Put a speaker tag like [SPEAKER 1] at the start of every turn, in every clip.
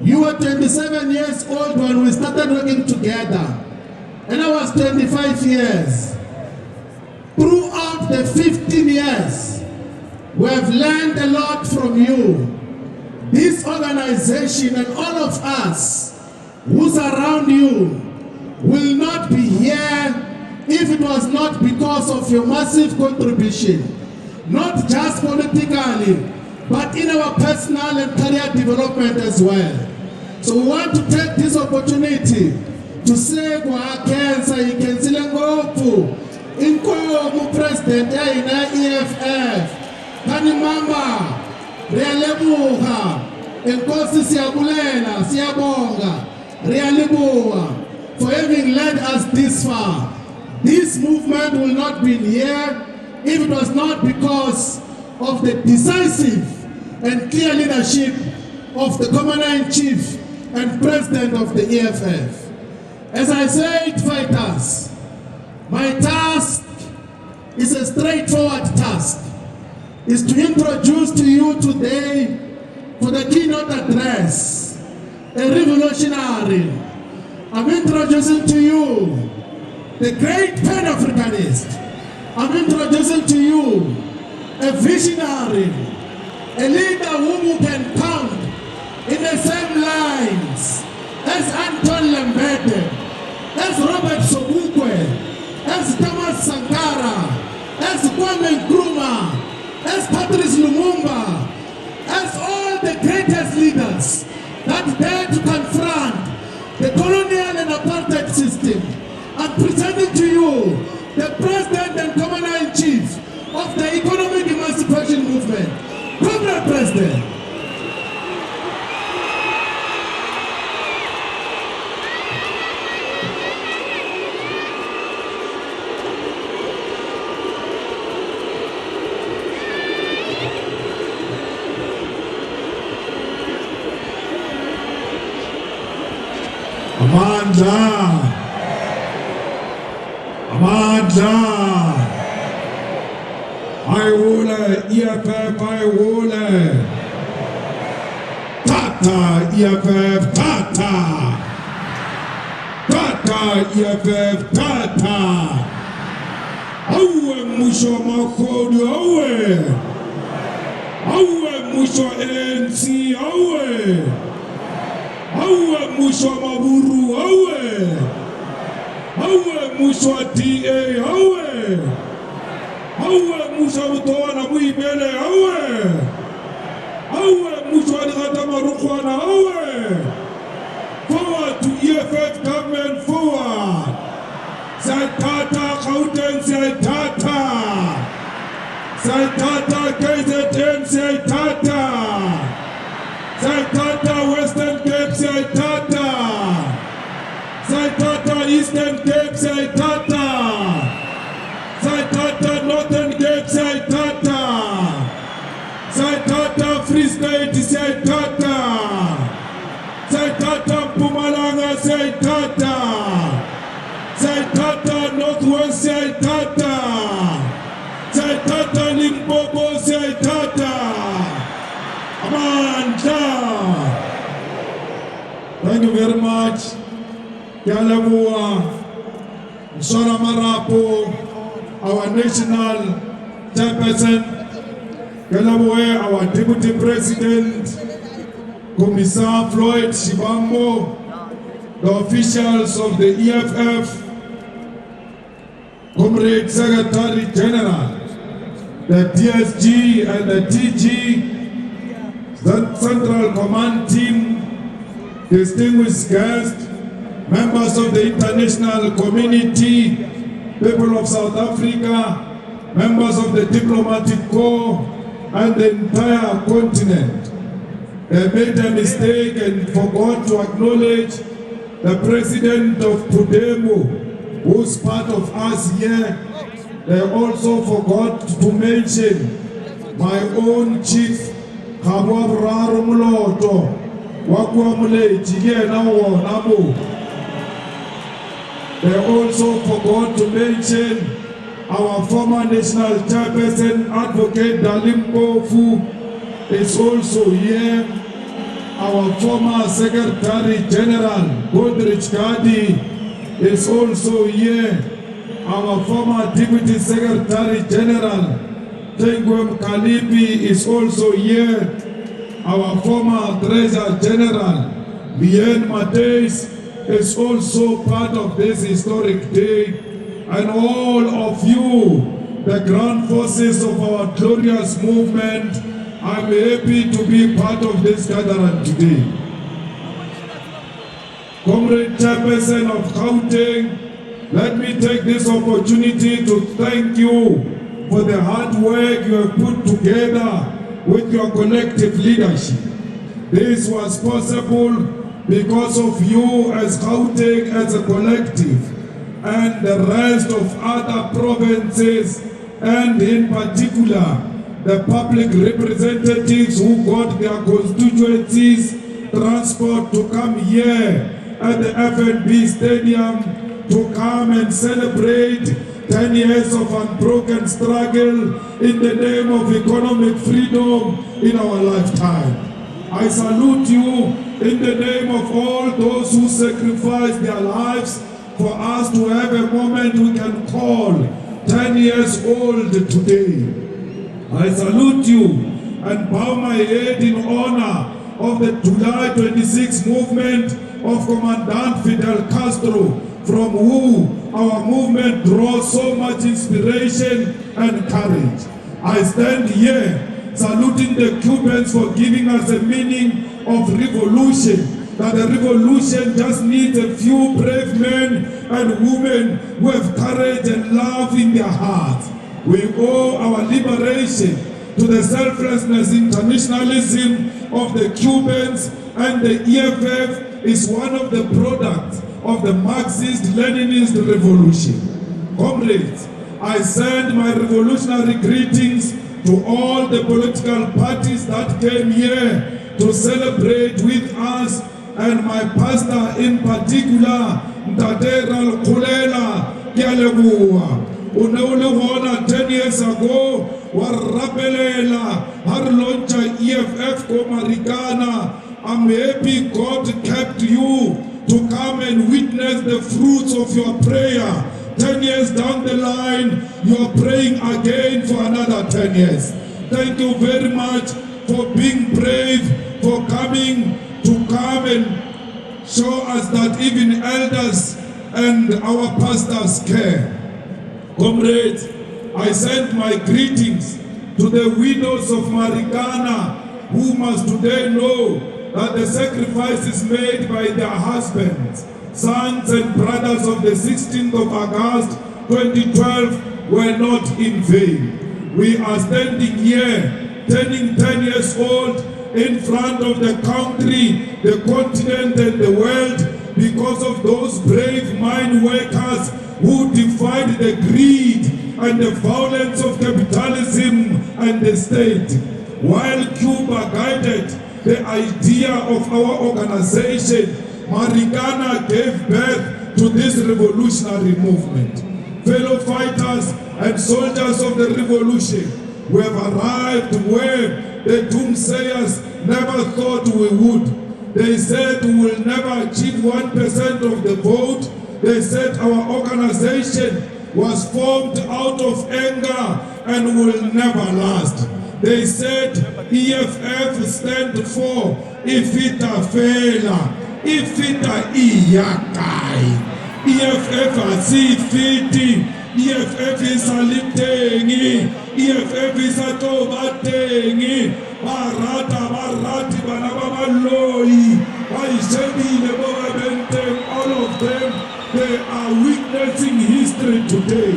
[SPEAKER 1] You were 27 years old when we started working together, and I was 25 years. Throughout the 15 years, we have learned a lot from you. This organization and all of us who's around you will not be here if it was not because of your massive contribution, not just politically, but in our personal and career development as well. So we want to take this opportunity to say kwa-Kensa ikenzile ngoku inkomo president yayina EFF kani mama riyalebuha enkosi siyabulela siyabonga riyalebuha for having led us this far. This movement will not be here if it was not because of the decisive and clear leadership of the Commander-in-Chief and President of the EFF. As I said, fighters, my task is a straightforward task. Is to introduce to you today, for the keynote address, a revolutionary. I'm introducing to you the great Pan-Africanist. I'm introducing to you a visionary, a leader whom you can count in the same lines as Anton Lembede, as Robert Sobukwe, as Thomas Sankara, as Kwame Nkrumah, as Patrice Lumumba, as all the greatest leaders that dare to confront the colonial and apartheid system. I'm presenting to you the President and Commander-in-Chief of the Economic Emancipation Movement, Comrade President.
[SPEAKER 2] Amandla, Ayole, EFF, Ayole, Tata, EFF, Tata, Tata, EFF, Tata, Awe Musho Makodi, Awe Musho ANC, Awe Musho Maburu, Awe Musho DA, Awe Musho Mutwana Muibele, Awe Musho Adhata Marukwana, Forward to EFF government, forward. Zaitata, Gauteng, Zaitata. Zaitata, KZN, Zaitata. Zaitata, Western Cape, Zaitata. Zaitata, Eastern Cape, Zaitata. Zaitata, Northern Cape, Zaitata. Zaitata, Free State, Zaitata. Zaitata, Mpumalanga, Zaitata. Zaitata, Northwest, Zaitata. Zaitata, Limpopo, Zaitata. Amandla. Thank you very much. Yalabua, Sora Marapo, our national chairperson, Yalabua, our deputy president, Commissar Floyd Shibambo, the officials of the EFF, Comrade Secretary General, the DSG and the TG, the Central Command Team, distinguished guests, members of the international community, people of South Africa, members of the diplomatic corps, and the entire continent. They made a mistake and forgot to acknowledge the president of Pudemo, who's part of us here. They also forgot to mention my own chief, Kabwabra Muloto, Wakwamule Chigena Namu. They also forgot to mention our former national chairperson, Advocate Dalimbo, who is also here, our our former Secretary General, Godrich Kadi, is also here. Our former Deputy Secretary General, Tengwem Kalibi, is also here. Our former Treasurer General, Bien Mateis, is also part of this historic day. And all of you, the ground forces of our glorious movement, I'm happy to be part of this gathering today. Comrade Chairperson of Gauteng, let me take this opportunity to thank you for the hard work you have put together with your collective leadership. This was possible because of you as Gauteng as a collective and the rest of other provinces, and in particular the public representatives who got their constituencies transport to come here at the FNB Stadium to come and celebrate 10 years of unbroken struggle in the name of economic freedom in our lifetime. I salute you in the name of all those who sacrificed their lives for us to have a moment we can call 10 years old today. I salute you and bow my head in honor of the July 26 movement of Commandant Fidel Castro, from whom our movement draws so much inspiration and courage. I stand here saluting the Cubans for giving us a meaning of revolution, that a revolution just needs a few brave men and women who have courage and love in their hearts. We owe our liberation to the selflessness internationalism of the Cubans, and the EFF is one of the products of the Marxist-Leninist revolution. Comrades, I send my revolutionary greetings to all the political parties that came here to celebrate with us, and my pastor in particular, Ntateral Kulela Kialebua. 10 years ago, Warapelela, Harloncha EFF Komarikana. I'm happy God kept you to come and witness the fruits of your prayer. 10 years down the line, you're praying again for another 10 years. Thank you very much for being brave, for coming and show us that even elders and our pastors care. Comrades, I send my greetings to the widows of Marikana, who must today know that the sacrifices made by their husbands, sons and brothers of the 16th of August 2012 were not in vain. We are standing here, turning 10 years old, in front of the country, the continent and the world, because of those brave mine workers who defied the greed and the violence of capitalism and the state. While Cuba guided the idea of our organization, Marikana gave birth to this revolutionary movement. Fellow fighters and soldiers of the revolution, we have arrived where the doomsayers never thought we would. They said we will never achieve 1% of the vote. They said our organization was formed out of anger and will never last. They said EFF stand for Ifita Fela, Ifita Iyakai. EFF asifiti, EFF isalithengi, EFF isatobathengi, barati banababaloyi, bayishebile boba benteng, all of them, they are witnessing history today.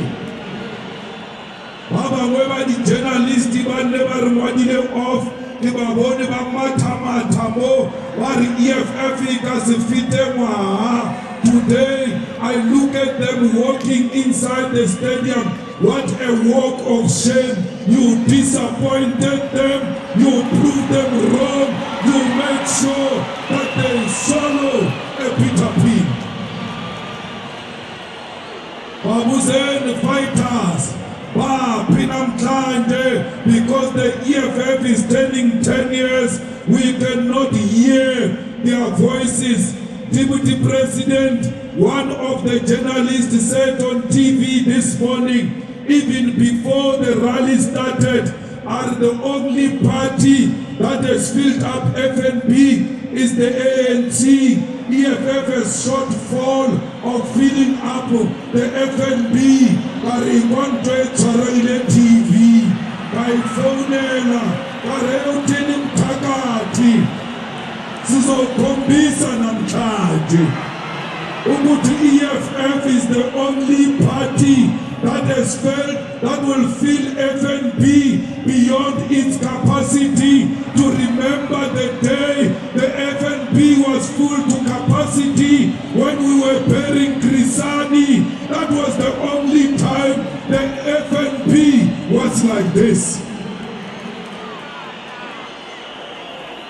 [SPEAKER 2] Baba weba di journalist ba never ngwadile off, ke ba bone ba mathamatamo, ba re EFF ikasifite ngwa. Today, I look at them walking inside the stadium. What a walk of shame. You disappointed them. You proved them wrong. You made sure that they swallow a bitter pill. Babuzen fighters, Pinam Klande, because the EFF is turning 10 years, We cannot hear their voices. Deputy President, one of the journalists said on TV this morning, even before the rally started, are the only party that has filled up FNB is the ANC. EFF has shortfall of filling up the FNB. Kariwanto Charaile TV. Kaifonela. Kareotini Mtakati. Sizokombisa namhlanje ukuthi EFF is the only party that has felt that will fill FNB beyond its capacity. To remember the day the FNB was full to capacity when we were burying Grisani. That was the only time the FNB was like this.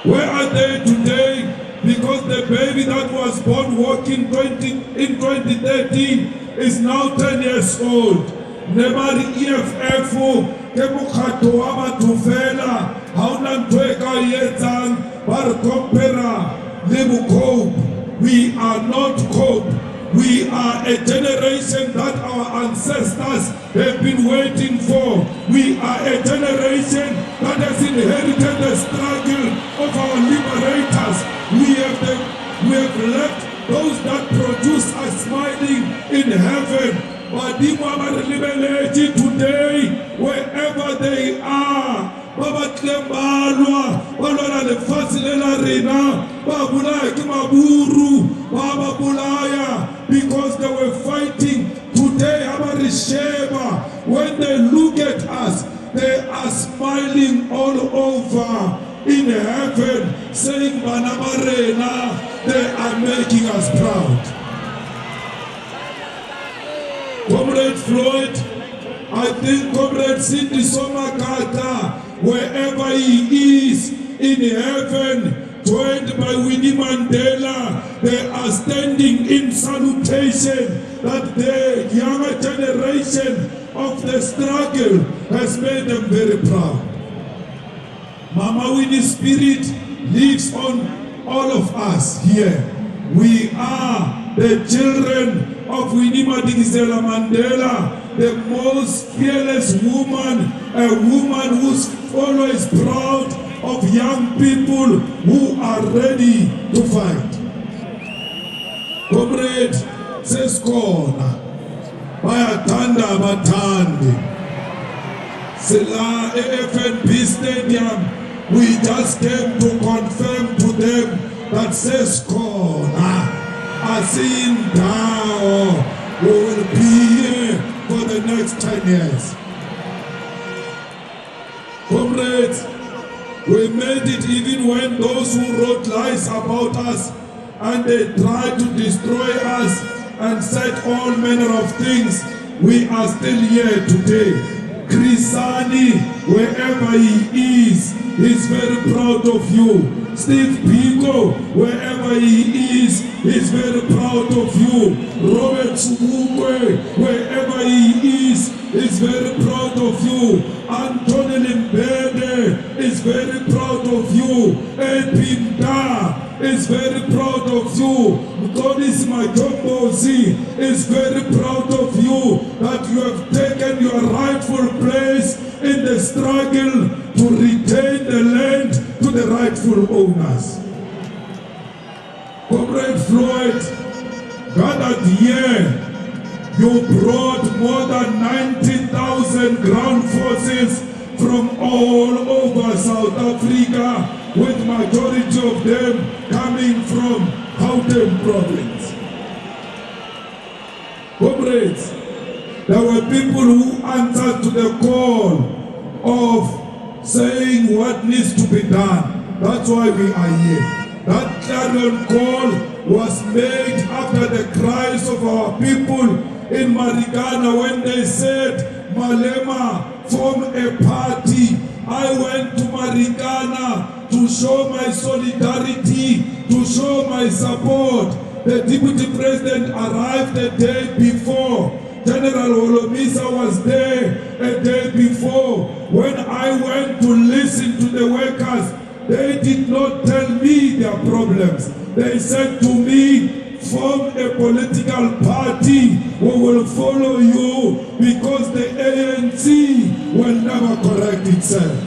[SPEAKER 2] Where are they today? Because the baby that was born walking in 2013 is now 10 years old. Nebari EFF ke mokgatlo wa batho fela ha ona ntho e ka etsang ba re compara le bocope. We are not cope. We are a generation that our ancestors have been waiting for. We are a generation that has inherited the struggle of our liberators. We have left those that produce us smiling in heaven. But today, wherever they are, Baba Tlembalwa, Baba le Fasilela Rena, Baba Kimaburu, Baba Bulaya, because they were fighting today, Amarisheba. When they look at us, they are smiling all over in heaven, saying Banamarena, they are making us proud. Comrade Floyd, I think Comrade Cindy Somakata, wherever he is in heaven, joined by Winnie Mandela, they are standing in salutation that the younger generation of the struggle has made them very proud. Mama Winnie's spirit lives on all of us here. We are the children of Winnie Madikizela Mandela, the most fearless woman, a woman who's always proud of young people who are ready to fight. Comrade Seskona, Bayatanda Batandi, Sela FNB Stadium, we just came to confirm to them that Seskona, Asinda will be here for the next 10 years. Comrades, we made it even when those who wrote lies about us and they tried to destroy us and said all manner of things, we are still here today. Grisani, wherever he is, he's very proud of you. Steve Biko, wherever he is, he's very proud of you. Robert Sumukwe, wherever he is, he's very proud of you. Anthony Limbede is very proud of you. Epinda is very proud of you. Mkonis Matombozi is very proud of you that you have taken your rightful place in the struggle to retain the land to the rightful owners. Comrade Floyd, gathered here, you brought more than 90,000 ground forces from all over South Africa, with majority of them coming from Gauteng province. Comrades, there were people who answered to the call of saying what needs to be done. That's why we are here. That clarion call was made after the cries of our people in Marikana when they said, Malema, form a party. I went to Marikana to show my solidarity, to show my support. The Deputy President arrived a day before. General Holomisa was there a day before. When I went to listen to the workers, They did not tell me their problems. They said to me, form a political party who will follow you because the ANC will never correct itself.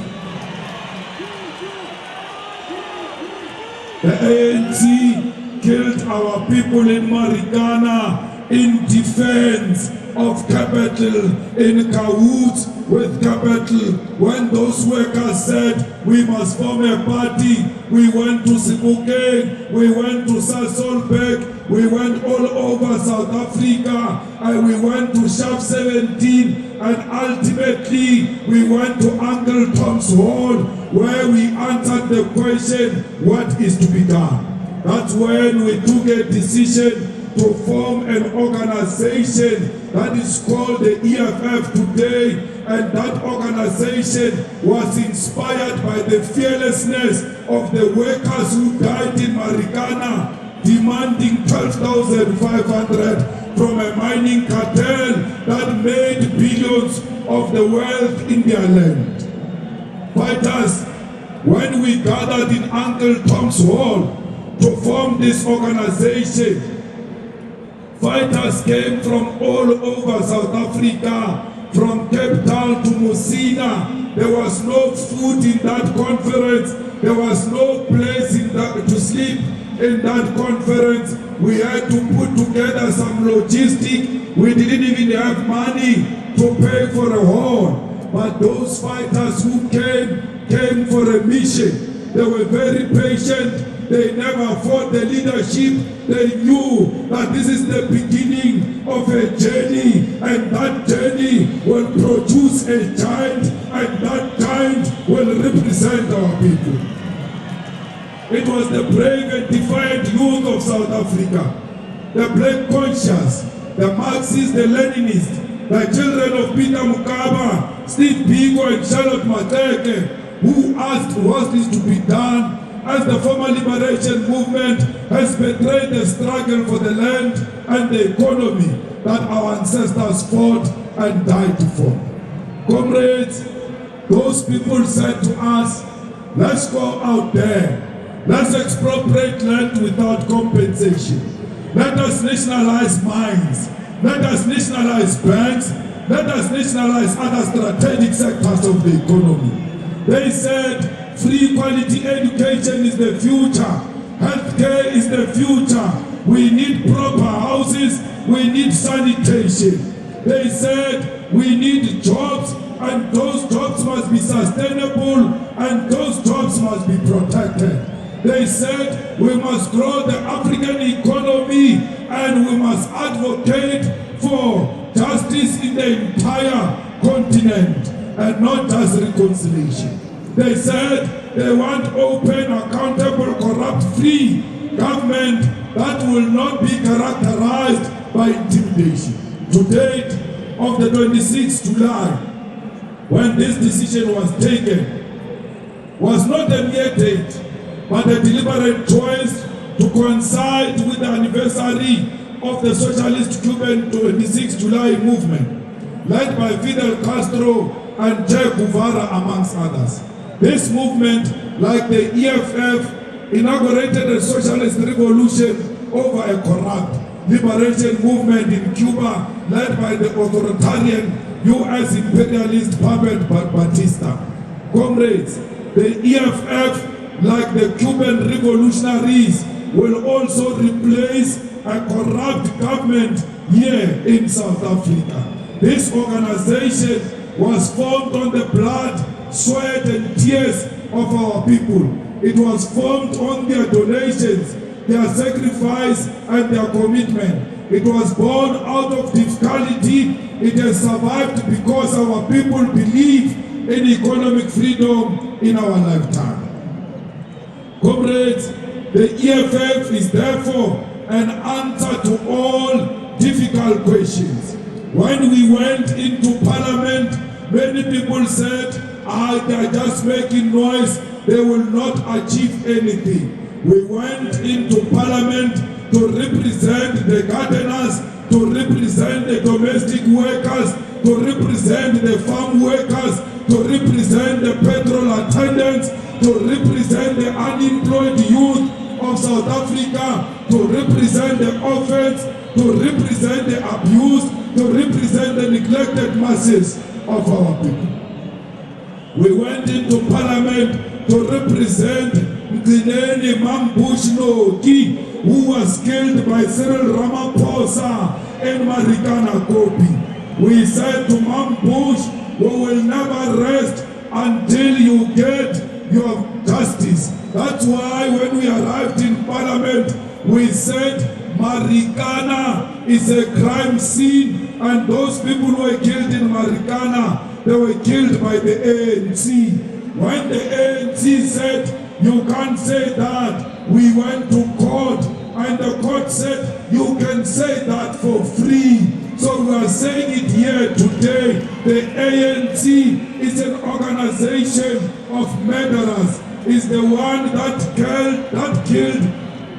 [SPEAKER 2] The ANC killed our people in Marikana in defense of capital, in cahoots with capital. When those workers said we must form a party, we went to Sebokeng, we went to Sasolburg, we went all over South Africa, and we went to Shaft 17, and ultimately we went to Uncle Tom's Hall, where we answered the question, what is to be done? That's when we took a decision to form an organization that is called the EFF today, and that organization was inspired by the fearlessness of the workers who died in Marikana, demanding 12,500 from a mining cartel that made billions of the wealth in their land. Fighters, when we gathered in Uncle Tom's Hall to form this organization, fighters came from all over South Africa, from Cape Town to Musina. There was no food in that conference. There was no place to sleep in that conference. We had to put together some logistics. We didn't even have money to pay for a hall. But those fighters who came for a mission. They were very patient. They never fought the leadership. They knew that this is the beginning of a journey, and that journey will produce a giant, and that giant will represent our people. It was the brave and defiant youth of South Africa, the black conscious, the Marxists, the Leninists, the children of Peter Mukaba, Steve Biko and Charlotte Mateke, who asked what is to be done, as the former liberation movement has betrayed the struggle for the land and the economy that our ancestors fought and died for. Comrades, those people said to us, let's go out there, let's expropriate land without compensation. Let us nationalize mines, let us nationalize banks, let us nationalize other strategic sectors of the economy. They said, free quality education is the future. Healthcare is the future. We need proper houses. We need sanitation. They said we need jobs, and those jobs must be sustainable, and those jobs must be protected. They said we must grow the African economy, and we must advocate for justice in the entire continent, and not just reconciliation. They said they want open, accountable, corrupt-free government that will not be characterized by intimidation. To date, of the 26th July, when this decision was taken, was not a mere date, but a deliberate choice to coincide with the anniversary of the Socialist Cuban 26th July movement, led by Fidel Castro and Che Guevara, amongst others. This movement, like the EFF, inaugurated a socialist revolution over a corrupt liberation movement in Cuba, led by the authoritarian U.S. imperialist puppet Batista. Comrades, the EFF, like the Cuban revolutionaries, will also replace a corrupt government here in South Africa. This organization was formed on the blood, sweat and tears of our people. It was formed on their donations, their sacrifice and their commitment. It was born out of difficulty. It has survived because our people believe in economic freedom in our lifetime. Comrades, the EFF is therefore an answer to all difficult questions. When we went into Parliament, many people said, they are just making noise, they will not achieve anything. We went into Parliament to represent the gardeners, to represent the domestic workers, to represent the farm workers, to represent the petrol attendants, to represent the unemployed youth of South Africa, to represent the orphans, to represent the abused, to represent the neglected masses of our people. We went into parliament to represent Mgcineni Mambush Noki, who was killed by Cyril Ramaphosa in Marikana Kopi. We said to Mambush, we will never rest until you get your justice. That's why when we arrived in parliament, we said Marikana is a crime scene, and those people who were killed in Marikana, they were killed by the ANC. When the ANC said, you can't say that, we went to court, and the court said, you can say that for free. So we are saying it here today. The ANC is an organization of murderers. It's the one that killed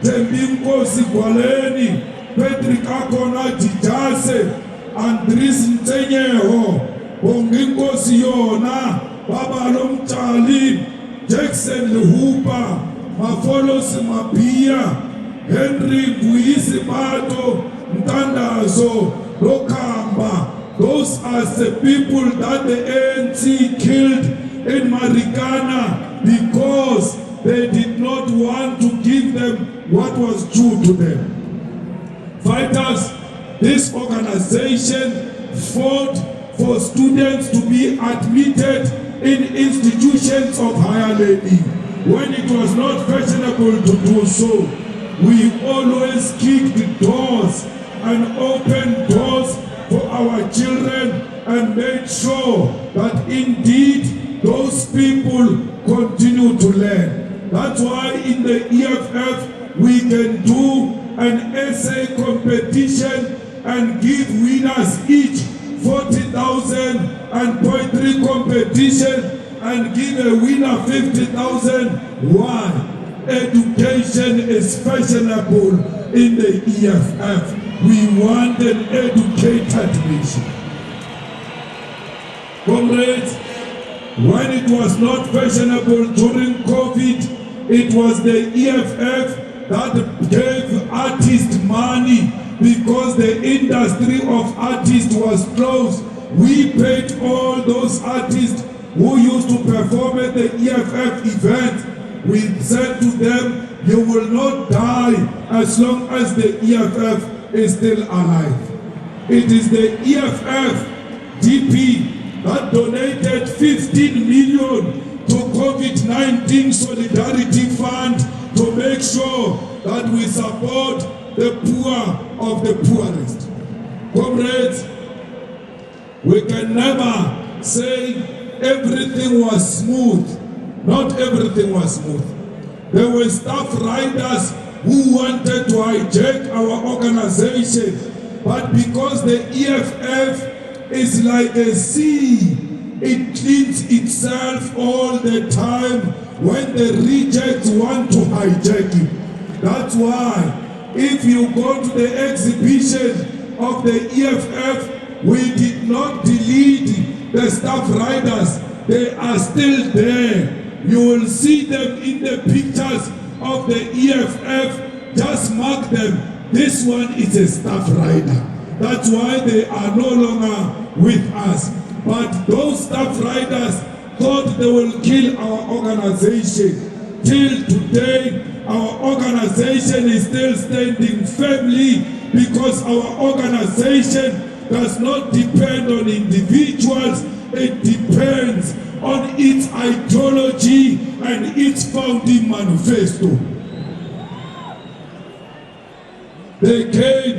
[SPEAKER 2] Tembinkosi Gwaleni, Patrick Akona Jijase, Andris Ntenyeho, Bonginkosi Yona, Baba Lomchali, Jackson Lehupa, Mafolos Mapia, Henry Buisibato, Ntandazo, Lokamba. Those are the people that the ANC killed in Marikana because they did not want to give them what was due to them. Fighters, this organization fought for students to be admitted in institutions of higher learning. When it was not fashionable to do so, we always kicked doors and opened doors for our children and made sure that indeed those people continue to learn. That's why in the EFF we can do an essay competition and give winners each 40,000 and poetry competition and give a winner 50,000. Why? Education is fashionable in the EFF. We want an educated nation. Comrades, when it was not fashionable during COVID, it was the EFF that gave artists money because the industry of artists was closed. We paid all those artists who used to perform at the EFF events. We said to them, you will not die as long as the EFF is still alive. It is the EFF DP that donated 15 million to COVID-19 Solidarity Fund to make sure that we support the poor of the poorest. Comrades, we can never say everything was smooth. Not everything was smooth. There were staff riders who wanted to hijack our organization, but because the EFF is like a sea, it cleans itself all the time when the rejects want to hijack it. That's why if you go to the exhibition of the EFF, we did not delete the staff riders. They are still there. You will see them in the pictures of the EFF. Just mark them. This one is a staff rider. That's why they are no longer with us. But those staff riders thought they will kill our organization. Till today, our organization is still standing firmly because our organization does not depend on individuals. It depends on its ideology and its founding manifesto. They came,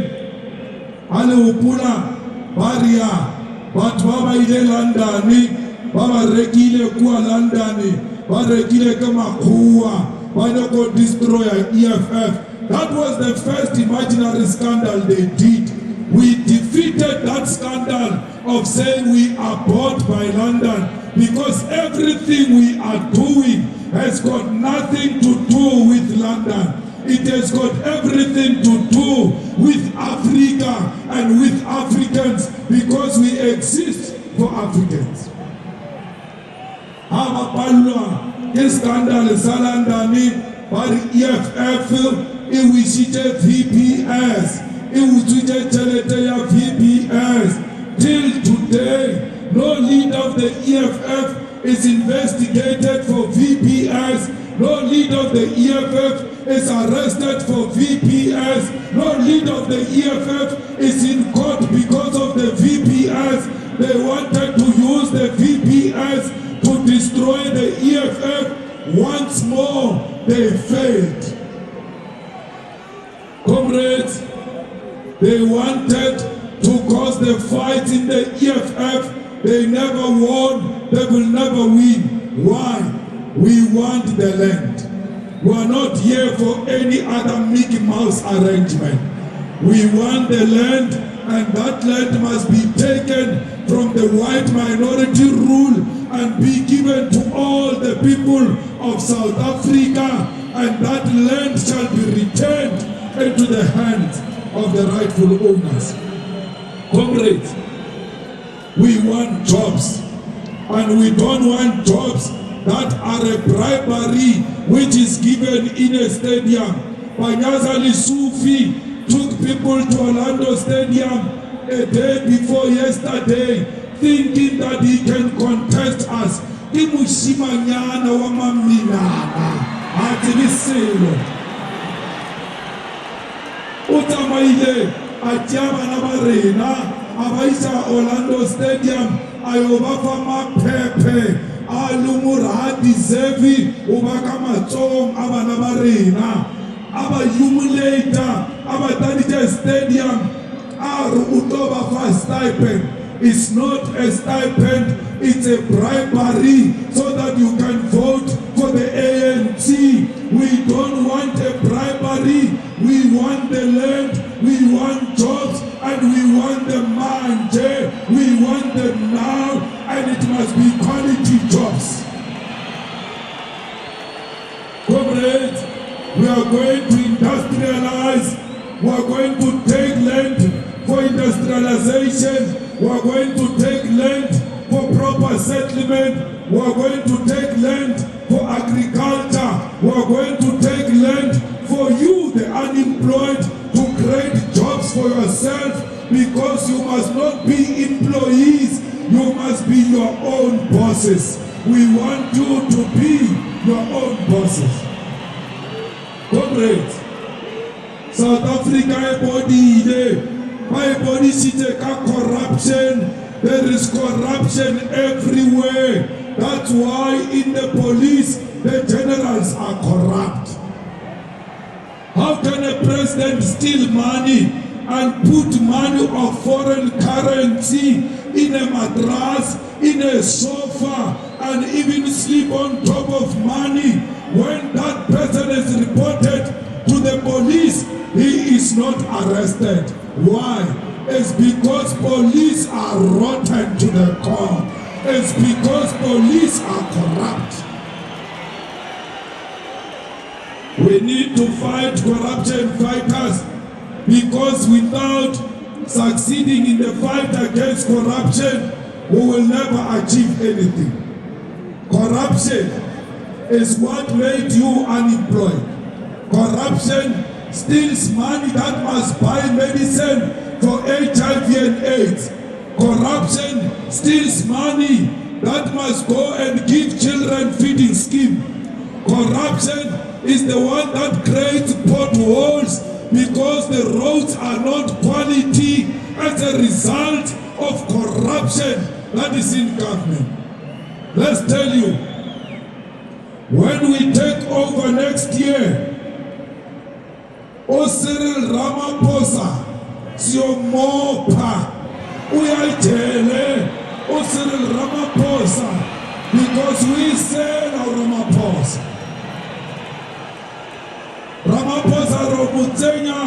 [SPEAKER 2] Alupula, Baria, Batwaba ile Landani, Baba Regile Kua Landani, Baba Regile Kamakua, Baba destroy EFF. That was the first imaginary scandal they did. We defeated that scandal of saying we are bought by London, because everything we are doing has got nothing to do with London. It has got everything to do with Africa and with Africans, because we exist for Africans. ke scandal sa London ba re EFF e wishitse VPS e utswitse tšhelete ya VPS. Till today no leader of the EFF is investigated for VPS. No leader of the EFF is arrested for VPS. No leader of the EFF is in court because of the VPS. They wanted to use the VPS to destroy the EFF. Once more, they failed. Comrades, they wanted to cause the fight in the EFF. They never won, they will never win. Why? We want the land. We are not here for any other Mickey Mouse arrangement. We want the land, and that land must be taken from the white minority rule and be given to all the people of South Africa, and that land shall be returned into the hands of the rightful owners. Comrades, we want jobs, and we don't want jobs that are a bribery which is given in a stadium. Panyazali Sufi took people to Orlando Stadium a day before yesterday, thinking that he can contest us. Imushimanyana wa mamilana ativiselo utamaile atiaba na barena abaisa Orlando Stadium ayobafa mapepe alumura deserve ubaka matsong abana barena abayumulator abatanite stadium aru utoba fa stipend. It's not a stipend, it's a bribery so that you can vote for the ANC. We don't want a bribery. We want the land, we want jobs, and we want the manje. We want them now, and it must be quality jobs. Comrades, we are going to industrialize. We are going to take land for industrialization. We are going to take land for proper settlement. We are going to take land for agriculture. We are going to take land for you, the unemployed, to create jobs for yourself, because you must not be employees. You must be your own bosses. We want you to be your own bosses. Comrades, South Africa body my body corruption. There is corruption everywhere. That's why in the police, the generals are corrupt. How can a president steal money and put money of foreign currency in a mattress, in a sofa, and even sleep on top of money? When that person is reported to the police, he is not arrested. Why? It's because police are rotten to the core. It's because police are corrupt. We need to fight corruption fighters, because without succeeding in the fight against corruption, we will never achieve anything. Corruption is what made you unemployed. Corruption steals money that must buy medicine for HIV and AIDS. Corruption steals money that must go and give children feeding scheme. Corruption is the one that creates potholes because the roads are not quality as a result of corruption that is in government. Let's tell you, when we take over next year, Cyril Ramaphosa siyomopa uyayithele Cyril Ramaphosa, because we say now Ramaphosa robutsenya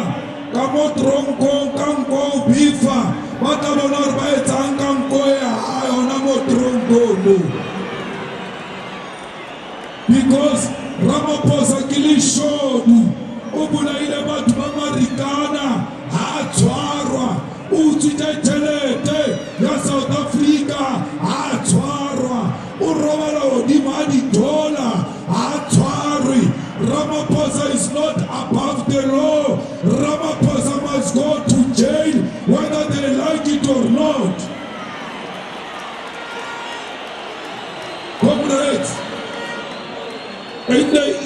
[SPEAKER 2] kamo tronko kanko bifa batabona ba etsang kanko ya ayona mo tronko, because Ramaphosa kilishodu ubulaile batho ba Marikana ha tshwarwa, utswitse tšhelete ya South Africa ha tshwarwa, o robala godimo ga $,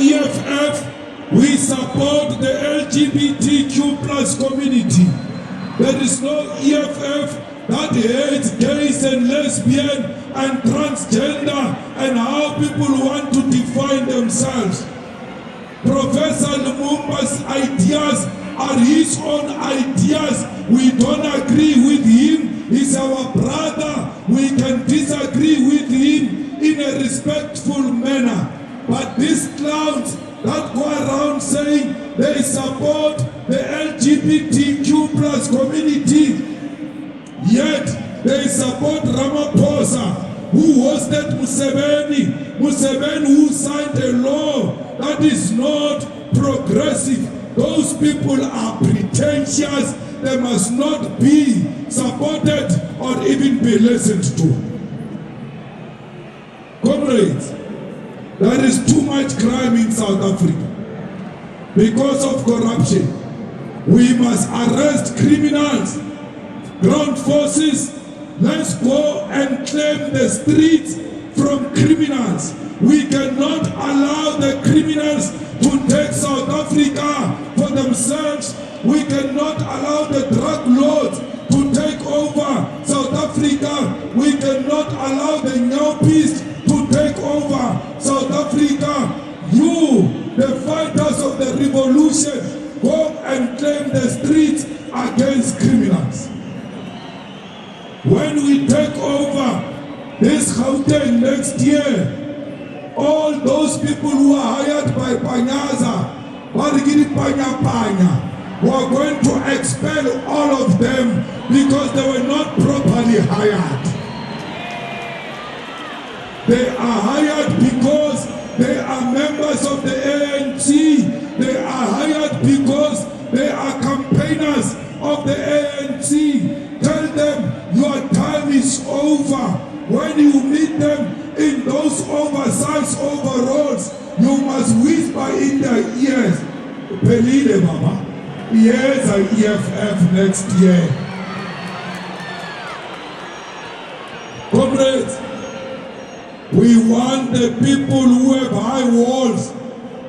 [SPEAKER 2] EFF, we support the LGBTQ plus community. There is no EFF that hates gays and lesbian and transgender and how people want to define themselves. Professor Lumumba's ideas are his own ideas. We don't agree with him. He's our brother. We can disagree with him in a respectful manner. But these clowns that go around saying they support the LGBTQ plus community, yet they support Ramaphosa, who hosted Museveni, who signed a law that is not progressive. Those people are pretentious. They must not be supported or even be listened to. Comrades, there is too much crime in South Africa because of corruption. We must arrest criminals. Ground forces, let's go and claim the streets from criminals. We cannot allow the criminals to take South Africa for themselves. We cannot allow the drug lords to take over South Africa. We cannot allow the Nyaupis to take over South Africa. You, the fighters of the revolution, go and claim the streets against criminals. When we take over this Gauteng next year, all those people who are hired by Panyaza, Barigiri Panya, we are going to expel all of them because they were not properly hired. They are hired because they are members of the ANC. They are hired because they are campaigners of the ANC. Tell them your time is over. When you meet them in those oversized overalls, you must whisper in their ears, Pelile Baba, here's an EFF next year. Comrades, we want the people who have high walls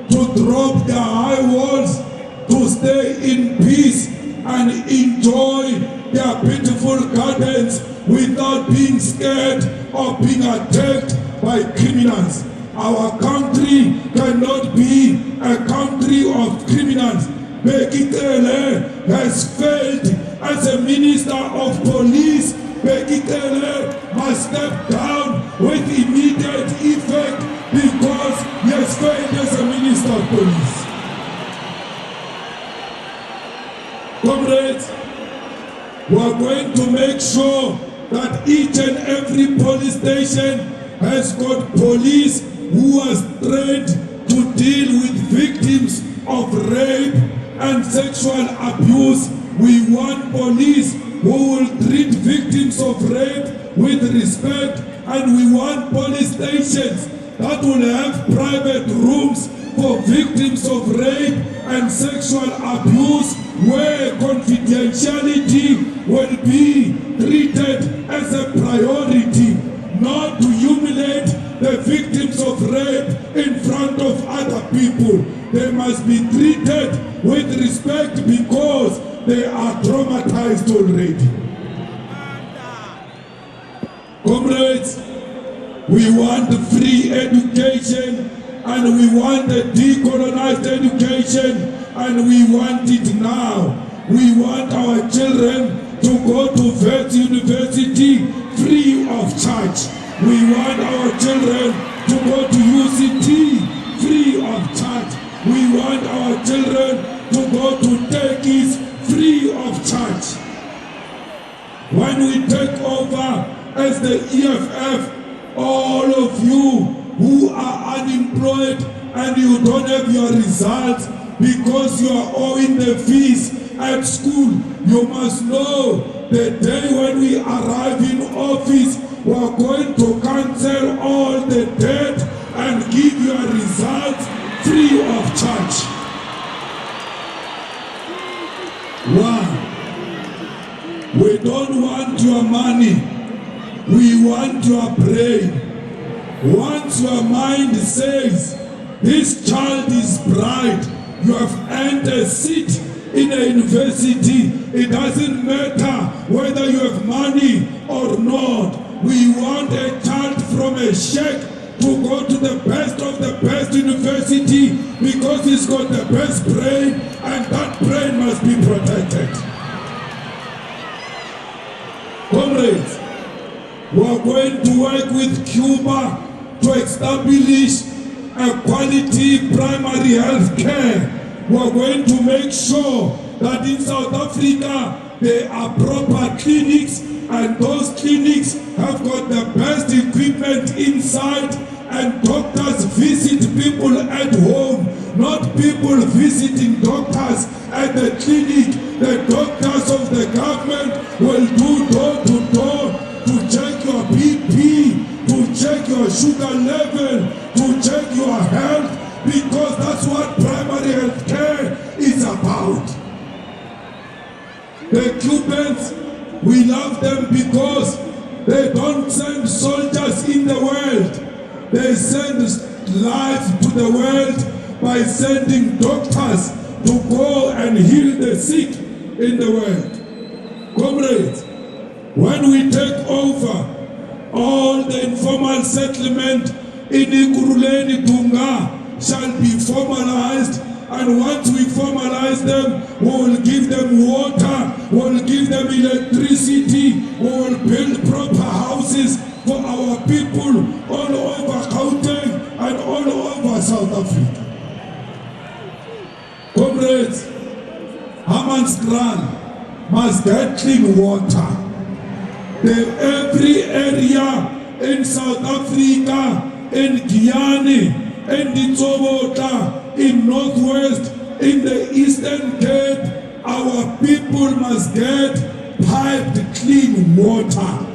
[SPEAKER 2] to drop their high walls, to stay in peace and enjoy their beautiful gardens without being scared or being attacked by criminals. Our country cannot be a country of criminals. Bheki Cele has failed as a minister of police. Bheki Cele must step down with immediate effect because he has failed as a minister of police. Comrades, we are going to make sure that each and every police station has got police who are trained to deal with victims of rape and sexual abuse. We want police who will treat victims of rape with respect, and we want police stations that will have private rooms for victims of rape and sexual abuse, where confidentiality will be treated as a priority, not to humiliate the victims of rape in front of other people. They must be treated with respect because they are traumatized already. Comrades, we want free education, and we want a decolonized education, and we want it now. We want our children to go to Wits University free of charge. We want our children to go to UCT free of charge. We want our children to go to Turkeys free of charge. When we take over as the EFF, all of you who are unemployed and you don't have your results because you are owing the fees at school, you must know the day when we arrive in office, we are going to cancel all the debt and give your results free of charge. One, we don't want your money, we want your brain. Once your mind says This child is bright. You have earned a seat in a university. It doesn't matter whether you have money or not. We want a child from a shack to go to the best of the best university because he's got the best brain, and that brain must be protected. Comrades, we are going to work with Cuba to establish a quality primary health care. We are going to make sure that in South Africa there are proper clinics, and those clinics have got the best equipment inside, and doctors visit people at home, not people visiting doctors at the clinic. The doctors of the government will do door to door to check your BP, to check your sugar level, to check your health, because that's what primary health care is about. The Cubans, we love them because they don't send soldiers in the world. They send life to the world by sending doctors to go and heal the sick in the world. Comrades, when we take over all the informal settlement in Ikuruleni Tunga shall be formalized, and once we formalize them, we will give them water, we will give them electricity, we will build proper houses for our people all over Gauteng and all over South Africa. Comrades, Hammanskraal must get clean water. Every area in South Africa, in Guyana, in the Tsobota, in Northwest, in the Eastern Cape, our people must get piped clean water.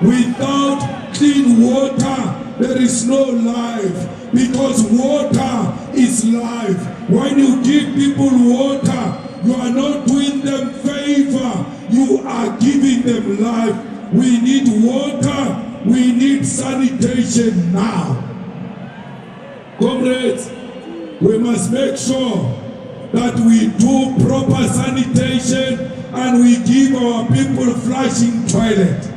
[SPEAKER 2] Without clean water, there is no life, because water is life. When you give people water, you are not doing them favor, you are giving them life. We need water, we need sanitation now. Comrades, we must make sure that we do proper sanitation and we give our people flushing toilet.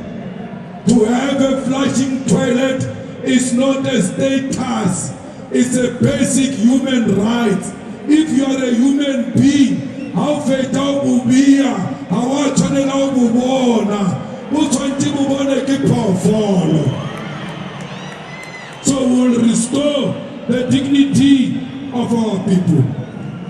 [SPEAKER 2] To have a flushing toilet is not a status, it's a basic human right. If you are a human being, how feta ubia, how chanela ubona, so we'll restore the dignity of our people.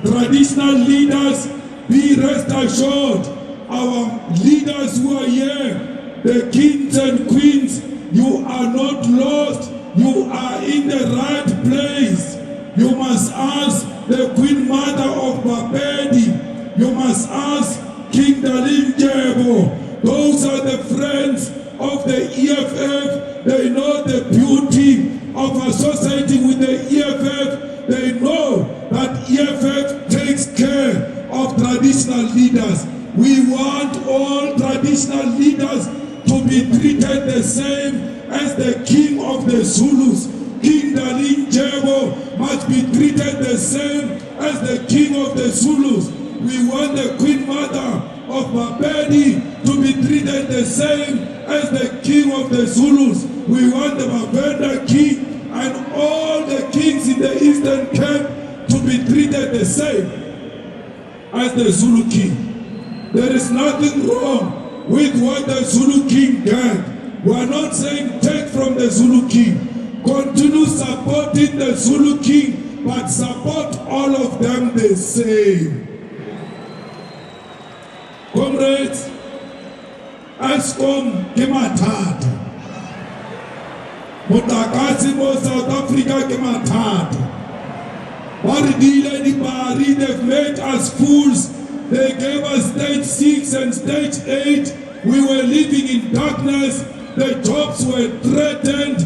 [SPEAKER 2] Traditional leaders, be rest assured, our leaders who are here, the kings and queens, you are not lost, you are in the right place. You must ask the Queen Mother of Babedi, you must ask King Dalim Jebo. Those are the friends of the EFF. They know the beauty of associating with the EFF. They know that EFF takes care of traditional leaders. We want all traditional leaders to be treated the same as the king of the Zulus. King Dalim Jebo must be treated the same as the king of the Zulus. We want the Queen Mother of Babedi to be treated the same as the king of the Zulus. We want the Babeda king and all the kings in the Eastern Cape to be treated the same as the Zulu king. There is nothing wrong with what the Zulu king did. We are not saying take from the Zulu king. Continue supporting the Zulu king, but support all of them the same. Comrades, Eskom ke mathata. Motlakase mo South Africa ke mathata. Ba re dile dipari, they've made us fools. They gave us stage 6 and stage 8. We were living in darkness. The jobs were threatened.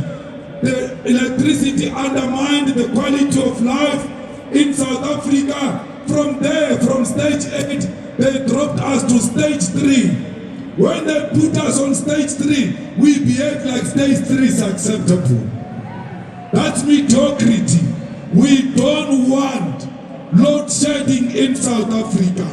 [SPEAKER 2] The electricity undermined the quality of life in South Africa. From there, from stage 8, they dropped us to stage 3. When they put us on stage 3, we behave like stage 3 is acceptable. That's mediocrity. We don't want load shedding in South Africa.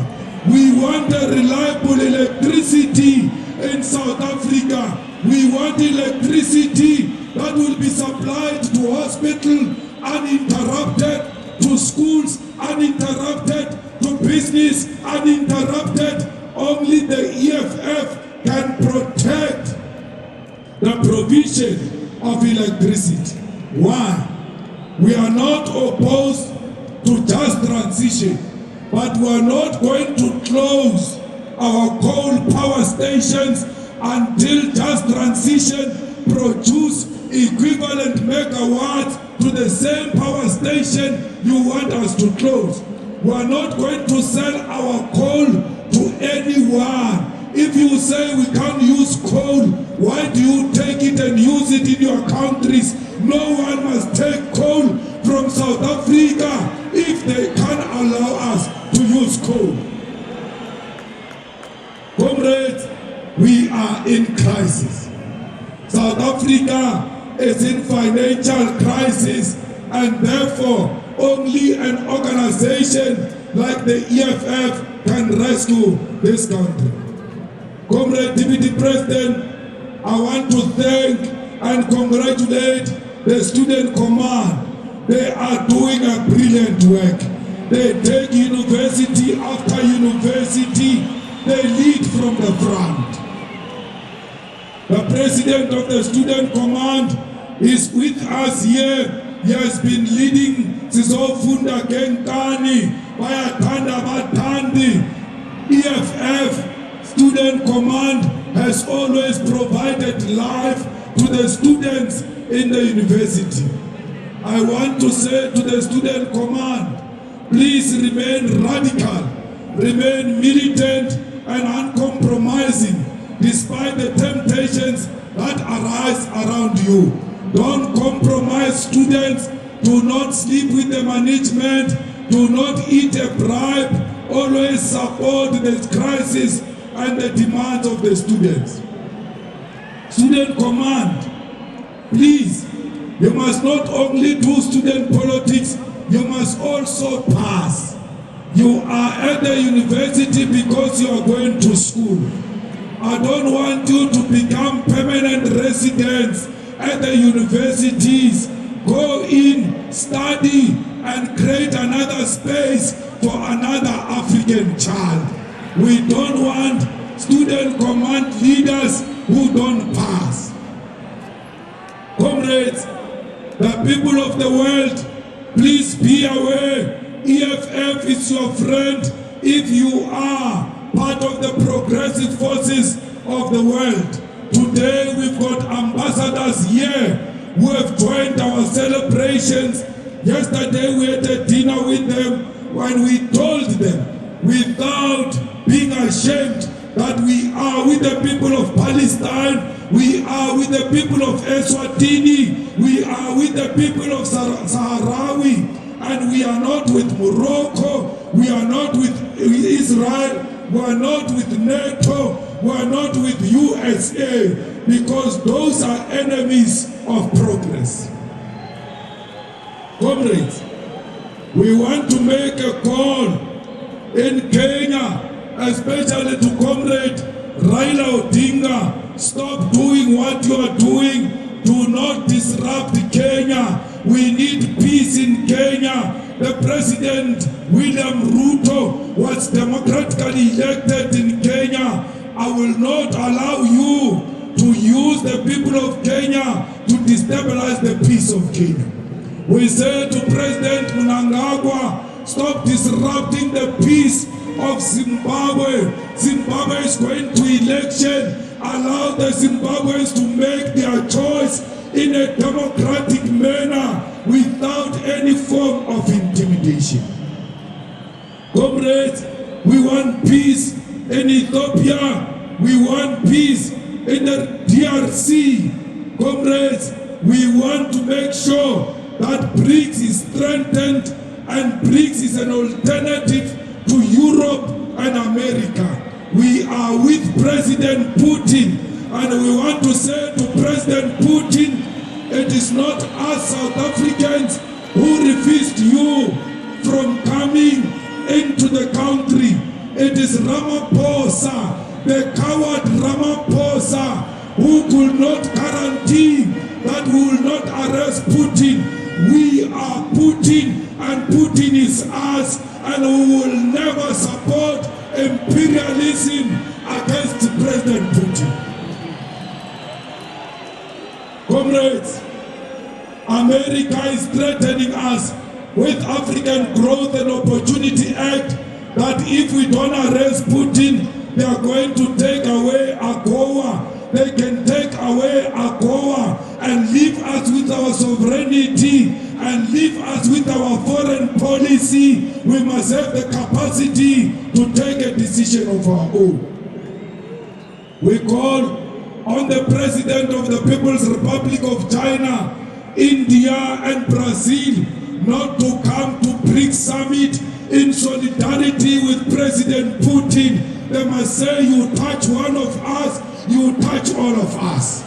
[SPEAKER 2] We want a reliable electricity in South Africa. We want electricity that will be supplied to hospital uninterrupted, to schools uninterrupted, to business uninterrupted. Only the EFF can protect the provision of electricity. Why? We are not opposed to just transition, but we are not going to close our coal power stations until just transition produce equivalent megawatts to the same power station you want us to close. We are not going to sell our coal to anyone. If you say we can't use coal, why do you take it and use it in your countries? No one must take coal from South Africa if they can't allow us to use coal. Comrades, we are in crisis. South Africa is in financial crisis, and therefore only an organization like the EFF can rescue this country. Comrade Deputy President, I want to thank and congratulate the Student Command. They are doing a brilliant work. They take university after university. They lead from the front. The President of the Student Command is with us here. He has been leading Sizofunda Genkani, Bayatanda Batandi. EFF Student Command has always provided life to the students in the university. I want to say to the Student Command, please remain radical, remain militant and uncompromising despite the temptations that arise around you. Don't compromise, students. Do not sleep with the management. Do not eat a bribe. Always support the crisis and the demands of the students. Student Command, please, you must not only do student politics, you must also pass. You are at the university because you are going to school. I don't want you to become permanent residents at the universities. Go in, study, and create another space for another African child. We don't want Student Command leaders who don't pass. Comrades, the people of the world, please be aware, EFF is your friend if you are part of the progressive forces of the world. Today we've got ambassadors here who have joined our celebrations. Yesterday we had a dinner with them when we told them without being ashamed that we are with the people of Palestine, we are with the people of Eswatini, we are with the people of Sahrawi, and we are not with Morocco, we are not with Israel, we are not with NATO, we are not with USA, because those are enemies of progress. Comrades, we want to make a call in Kenya, especially to Comrade Raila Odinga. Stop doing what you are doing. Do not disrupt Kenya. We need peace in Kenya. The President William Ruto was democratically elected in Kenya. I will not allow you to use the people of Kenya to destabilize the peace of Kenya. We say to President Mnangagwa, stop disrupting the peace of Zimbabwe. Zimbabwe is going to election. Allow the Zimbabweans to make their choice in a democratic manner without any form of intimidation. Comrades, we want peace in Ethiopia. We want peace in the DRC. Comrades, we want to make sure that BRICS is strengthened, and BRICS is an alternative to Europe and America. We are with President Putin, and we want to say to President Putin, it is not us South Africans who refused you from coming into the country. It is Ramaphosa, the coward Ramaphosa, who could not guarantee that we will not arrest Putin. We are Putin, and Putin is us, and we will never support imperialism against President Putin. Comrades, America is threatening us with African Growth and Opportunity Act that if we don't arrest Putin, they are going to take away AGOA. They can take away AGOA and leave us with our sovereignty and leave us with our foreign policy. We must have the capacity to take a decision of our own. We call on the President of the People's Republic of China, India and Brazil not to come to BRICS Summit in solidarity with President Putin. They must say, you touch one of us, you touch all of us.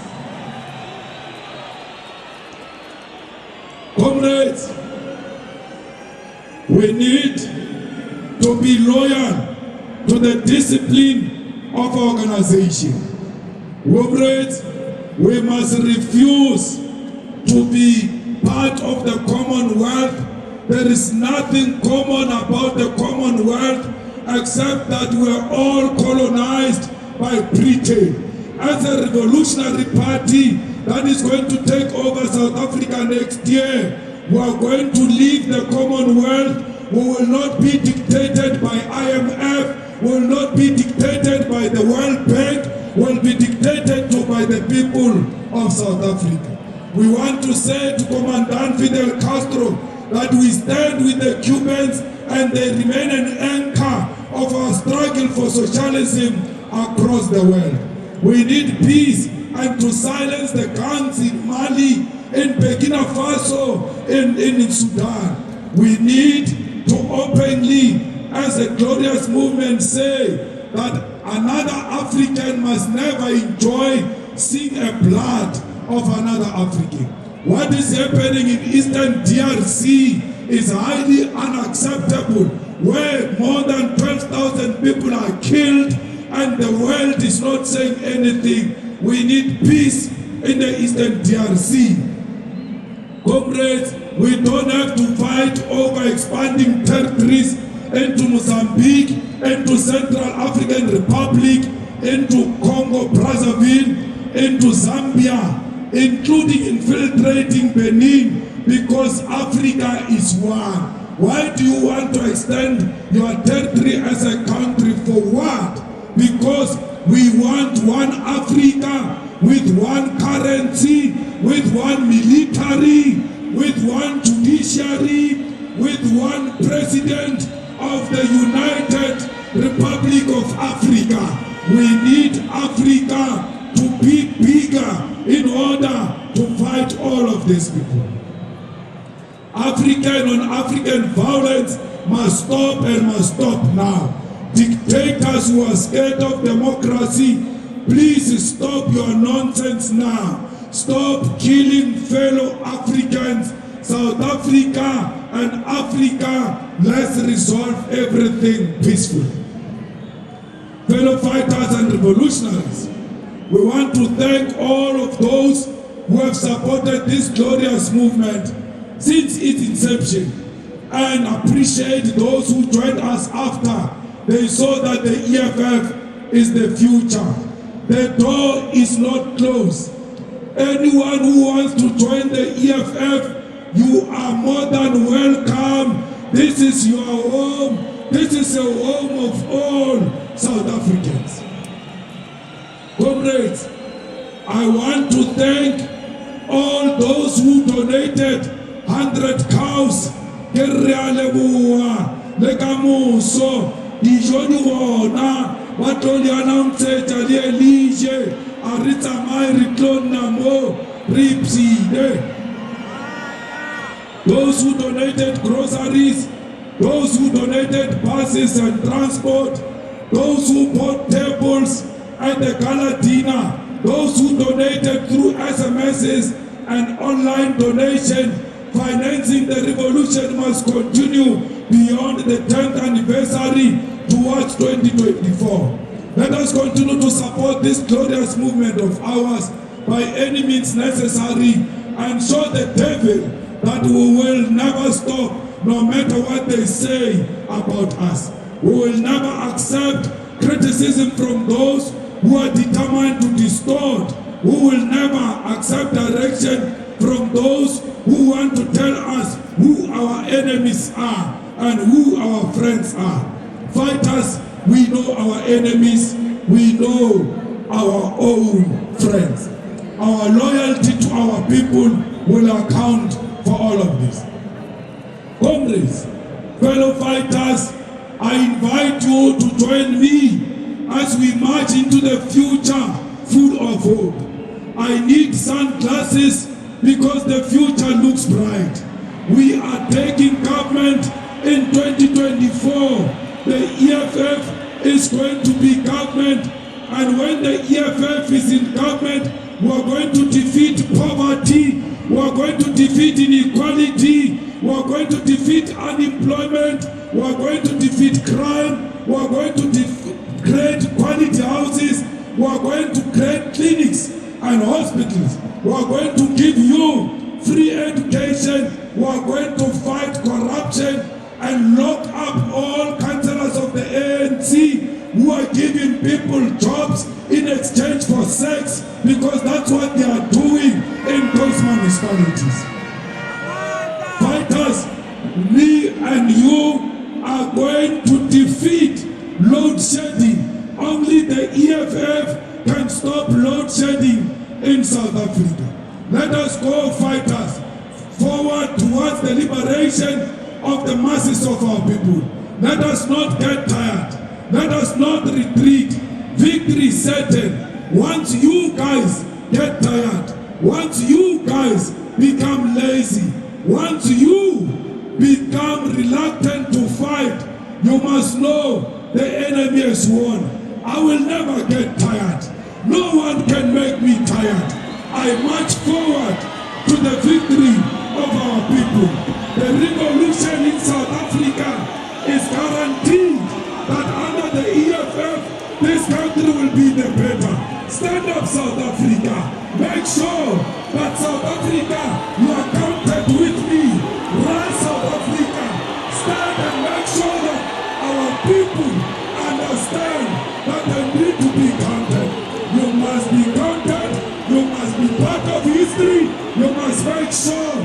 [SPEAKER 2] Comrades, we need to be loyal to the discipline of organization. Comrades, we must refuse to be part of the Commonwealth. There is nothing common about the Commonwealth except that we are all colonized by Britain. As a revolutionary party that is going to take over South Africa next year, we are going to leave the Commonwealth. We will not be dictated by IMF, we will not be dictated by the World Bank, will be dictated to by the people of South Africa. We want to say to Commandant Fidel Castro that we stand with the Cubans and they remain an anchor of our struggle for socialism across the world. We need peace and to silence the guns in Mali, in Burkina Faso, in Sudan. We need to openly, as a glorious movement, say that another African must never enjoy seeing a blood of another African. What is happening in Eastern DRC is highly unacceptable, where more than 12,000 people are killed and the world is not saying anything. We need peace in the Eastern DRC. Comrades, we don't have to fight over expanding territories into Mozambique, into Central African Republic, into Congo Brazzaville, into Zambia, including infiltrating Benin, because Africa is one. Why do you want to extend your territory as a country? For what? Because we want one Africa with one currency, with one military, with one judiciary, with one president of the United Republic of Africa. We need Africa to be bigger in order to fight all of these people. African on African violence must stop and must stop now. Dictators who are scared of democracy, please stop your nonsense now. Stop killing fellow Africans. South Africa and Africa, let's resolve everything peacefully. Fellow fighters and revolutionaries, we want to thank all of those who have supported this glorious movement since its inception, and appreciate those who joined us after they saw that the EFF is the future. The door is not closed. Anyone who wants to join the EFF, you are more than welcome. This is your home. This is the home of all South Africans. Comrades, I want to thank all those who donated 100 cows. Lekamuso, dijoni wona, batoliana mteta liye arita mai clone namo, ripside. Those who donated groceries, those who donated buses and transport, those who bought tables at the gala dinner, those who donated through SMSs and online donation, financing the revolution must continue beyond the 10th anniversary towards 2024. Let us continue to support this glorious movement of ours by any means necessary and show the devil that we will never stop no matter what they say about us. We will never accept criticism from those who are determined to distort. We will never accept direction from those who want to tell us who our enemies are and who our friends are. Fighters, we know our enemies, we know our own friends. Our loyalty to our people will account for all of this. Comrades, fellow fighters, I invite you to join me as we march into the future full of hope. I need sunglasses because the future looks bright. We are taking government in 2024. The EFF is going to be government, and when the EFF is in government, we are going to defeat poverty, we are going to defeat inequality, we are going to defeat unemployment, we are going to defeat crime, we are going to create quality houses, we are going to create clinics and hospitals, we are going to give you free education, we are going to fight corruption and lock up all councillors of the ANC who are giving people jobs in exchange for sex, because that's what they are doing in those municipalities. Fighters, me and you are going to defeat load shedding. Only the EFF can stop load shedding in South Africa. Let us go, fighters, forward towards the liberation of the masses of our people. Let us not get tired. Let us not retreat. Victory is certain. Once you guys get tired, once you guys become lazy, once you become reluctant to fight, you must know the enemy has won. I will never get tired. No one can make me tired. I march forward to the victory of our people. The revolution in South Africa is guaranteed that under the EFF, this country will be the better. Stand up, South Africa. Make sure that South Africa, you are counted with me. Rise, South Africa. Stand and make sure that our people understand that they need to be counted. You must be counted. You must be part of history. You must make sure